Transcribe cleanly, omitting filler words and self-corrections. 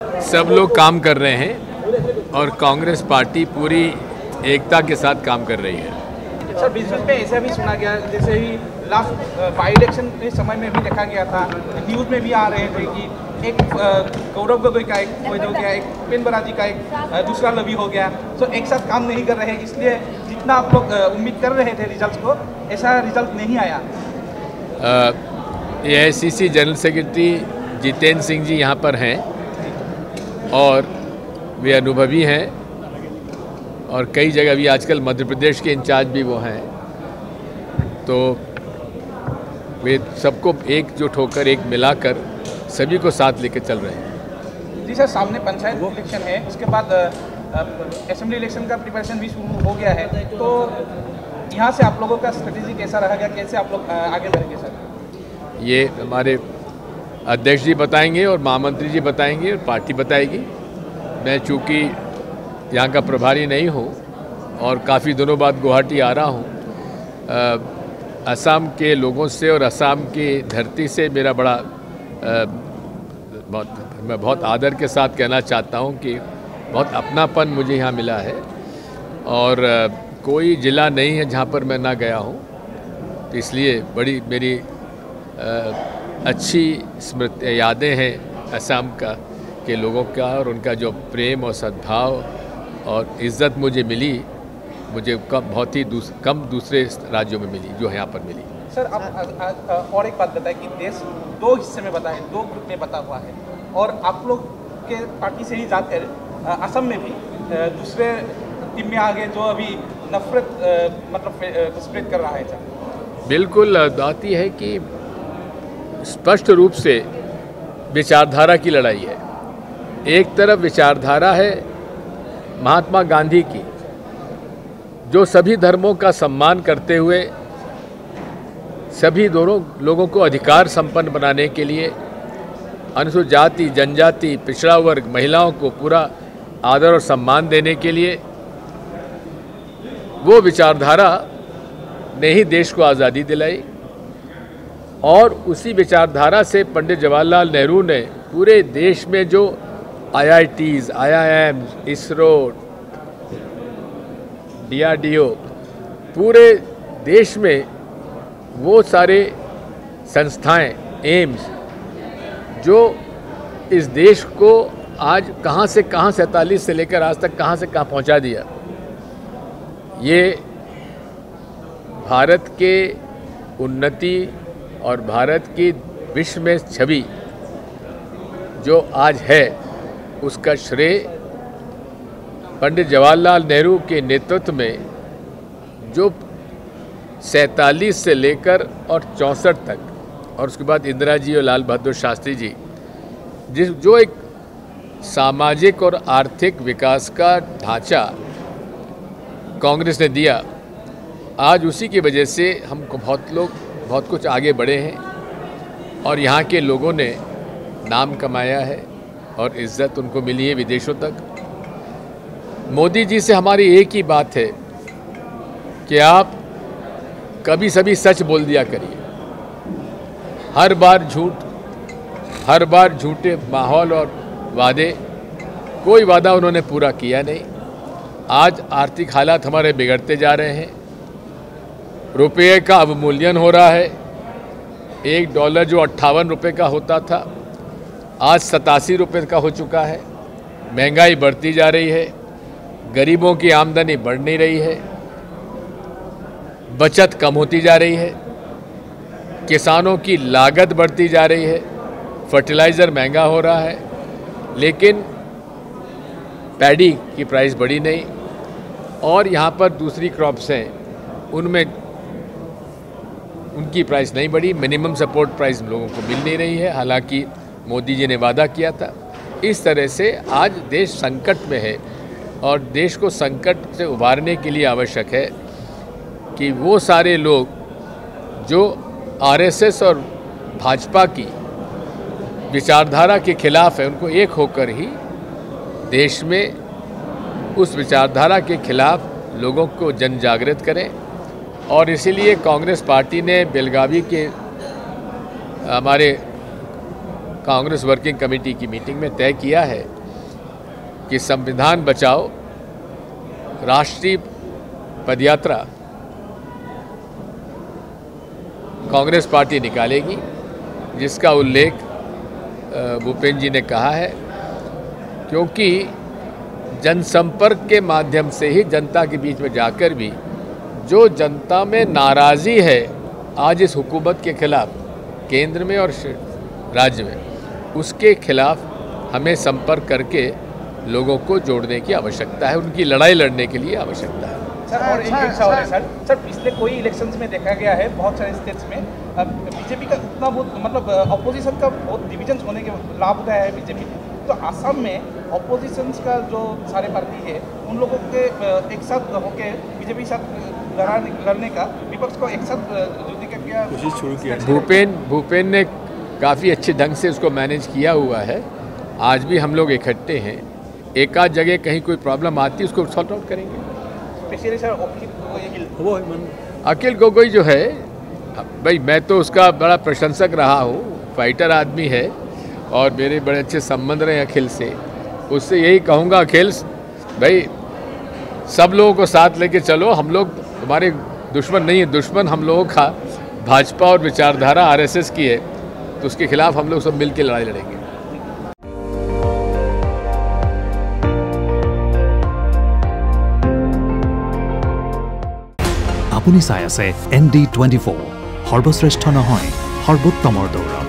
सब लोग काम कर रहे हैं और कांग्रेस पार्टी पूरी एकता के साथ काम कर रही है। सर, बीच में ऐसा भी सुना गया, जैसे ही लास्ट बाई इलेक्शन के समय में भी देखा गया था, न्यूज़ में भी आ रहे थे कि एक गौरव गोगोई का एक हो गया, एक उपेंद्र बराजी का एक दूसरा लवी हो गया, तो एक साथ काम नहीं कर रहे हैं, इसलिए जितना आप लोग उम्मीद कर रहे थे रिजल्ट को, ऐसा रिजल्ट नहीं आया। AICC general secretary Jitendra Singh ji यहाँ पर हैं और वे अनुभवी हैं और कई जगह भी आजकल मध्य प्रदेश के इंचार्ज भी वो हैं, तो वे सबको एकजुट होकर एक मिलाकर सभी को साथ लेकर चल रहे हैं। जी सर, सामने पंचायत इलेक्शन है, उसके बाद असेंबली इलेक्शन का प्रिपरेशन भी शुरू हो गया है, तो यहाँ से आप लोगों का स्ट्रेटेजी कैसा रहेगा, कैसे आप लोग आगे बढ़ेंगे सर? ये हमारे अध्यक्ष जी बताएंगे और महामंत्री जी बताएंगे और पार्टी बताएगी। मैं चूँकि यहाँ का प्रभारी नहीं हूँ और काफ़ी दिनों बाद गुवाहाटी आ रहा हूँ, असम के लोगों से और असम की धरती से मेरा बड़ा मैं बहुत आदर के साथ कहना चाहता हूँ कि बहुत अपनापन मुझे यहाँ मिला है और कोई ज़िला नहीं है जहाँ पर मैं ना गया हूँ, तो इसलिए बड़ी मेरी अच्छी स्मृति यादें हैं असम के लोगों का और उनका जो प्रेम और सद्भाव और इज़्ज़त मुझे मिली, मुझे बहुत ही कम दूसरे राज्यों में मिली जो यहाँ पर मिली। सर, आप और एक बात बताएं कि देश दो हिस्से में बता है, दो ग्रुप में बता हुआ है और आप लोग के पार्टी से ही जाकर असम में भी दूसरे टीम में आ गए जो अभी नफरत मतलब स्प्रेड कर रहा है सर। बिल्कुल, बात यह है कि स्पष्ट रूप से विचारधारा की लड़ाई है। एक तरफ विचारधारा है महात्मा गांधी की, जो सभी धर्मों का सम्मान करते हुए सभी दोनों लोगों को अधिकार संपन्न बनाने के लिए अनुसूचित जाति, जनजाति, पिछड़ा वर्ग, महिलाओं को पूरा आदर और सम्मान देने के लिए वो विचारधारा ने ही देश को आज़ादी दिलाई और उसी विचारधारा से पंडित जवाहरलाल नेहरू ने पूरे देश में जो IITs, IIMs, इसरो, DRDO, पूरे देश में वो सारे संस्थाएं, एम्स, जो इस देश को आज कहाँ से कहाँ 47 से लेकर आज तक कहाँ से कहाँ पहुँचा दिया। ये भारत के उन्नति और भारत की विश्व में छवि जो आज है, उसका श्रेय पंडित जवाहरलाल नेहरू के नेतृत्व में जो 47 से लेकर और 64 तक और उसके बाद इंदिरा जी और लाल बहादुर शास्त्री जी जो एक सामाजिक और आर्थिक विकास का ढांचा कांग्रेस ने दिया, आज उसी की वजह से हमको बहुत कुछ आगे बढ़े हैं और यहाँ के लोगों ने नाम कमाया है और इज़्ज़त उनको मिली है विदेशों तक। मोदी जी से हमारी एक ही बात है कि आप कभी सभी सच बोल दिया करिए, हर बार झूठे माहौल और वादे, कोई वादा उन्होंने पूरा किया नहीं। आज आर्थिक हालात हमारे बिगड़ते जा रहे हैं, रुपये का अवमूल्यन हो रहा है। $1 जो 58 रुपये का होता था आज 87 रुपये का हो चुका है। महंगाई बढ़ती जा रही है, गरीबों की आमदनी बढ़ नहीं रही है, बचत कम होती जा रही है, किसानों की लागत बढ़ती जा रही है, फर्टिलाइज़र महंगा हो रहा है, लेकिन पैडी की प्राइस बढ़ी नहीं और यहाँ पर दूसरी क्रॉप्स हैं उनमें उनकी प्राइस नहीं बढ़ी। मिनिमम सपोर्ट प्राइस लोगों को मिल नहीं रही है, हालांकि मोदी जी ने वादा किया था। इस तरह से आज देश संकट में है और देश को संकट से उबारने के लिए आवश्यक है कि वो सारे लोग जो RSS और भाजपा की विचारधारा के खिलाफ है, उनको एक होकर ही देश में उस विचारधारा के खिलाफ लोगों को जन जागृत करें। और इसीलिए कांग्रेस पार्टी ने बेलगावी के हमारे कांग्रेस वर्किंग कमेटी की मीटिंग में तय किया है कि संविधान बचाओ राष्ट्रीय पदयात्रा कांग्रेस पार्टी निकालेगी, जिसका उल्लेख भूपेंद्र जी ने कहा है, क्योंकि जनसंपर्क के माध्यम से ही जनता के बीच में जाकर भी जो जनता में नाराज़ी है आज इस हुकूमत के खिलाफ केंद्र में और राज्य में, उसके खिलाफ हमें संपर्क करके लोगों को जोड़ने की आवश्यकता है, उनकी लड़ाई लड़ने के लिए आवश्यकता है। सर और एक सवाल है सर पिछले कोई इलेक्शंस में देखा गया है बहुत सारे स्टेट्स में बीजेपी का उतना बहुत मतलब अपोजिशन का बहुत डिविजन होने के लाभ उठाया है बीजेपी ने, तो असम में अपोजिशन का जो सारे पार्टी है उन लोगों के एक साथ होकर बीजेपी के साथ लड़ने का, विपक्ष को एक साथ जुड़ने का क्या कोशिश शुरू किया? भूपेन ने काफ़ी अच्छे ढंग से उसको मैनेज किया हुआ है। आज भी हम लोग इकट्ठे हैं, एक आध जगह कहीं कोई प्रॉब्लम आती है उसको सॉर्ट आउट करेंगे। स्पेशली सर अखिल गोगोई जो है भाई, मैं तो उसका बड़ा प्रशंसक रहा हूँ, फाइटर आदमी है और मेरे बड़े अच्छे संबंध रहे अखिल से। उससे यही कहूँगा, अखिल भाई सब लोगों को साथ लेके चलो, हम लोग हमारे दुश्मन नहीं है, दुश्मन हम लोगों का भाजपा और विचारधारा आरएसएस की है, तो उसके खिलाफ हम लोग सब मिल के लड़ाई लड़ेंगे। আপুনি চাই আছে ND24 সৰ্বশ্ৰেষ্ঠ নহয় সৰ্বোত্তমৰ দৌৰ।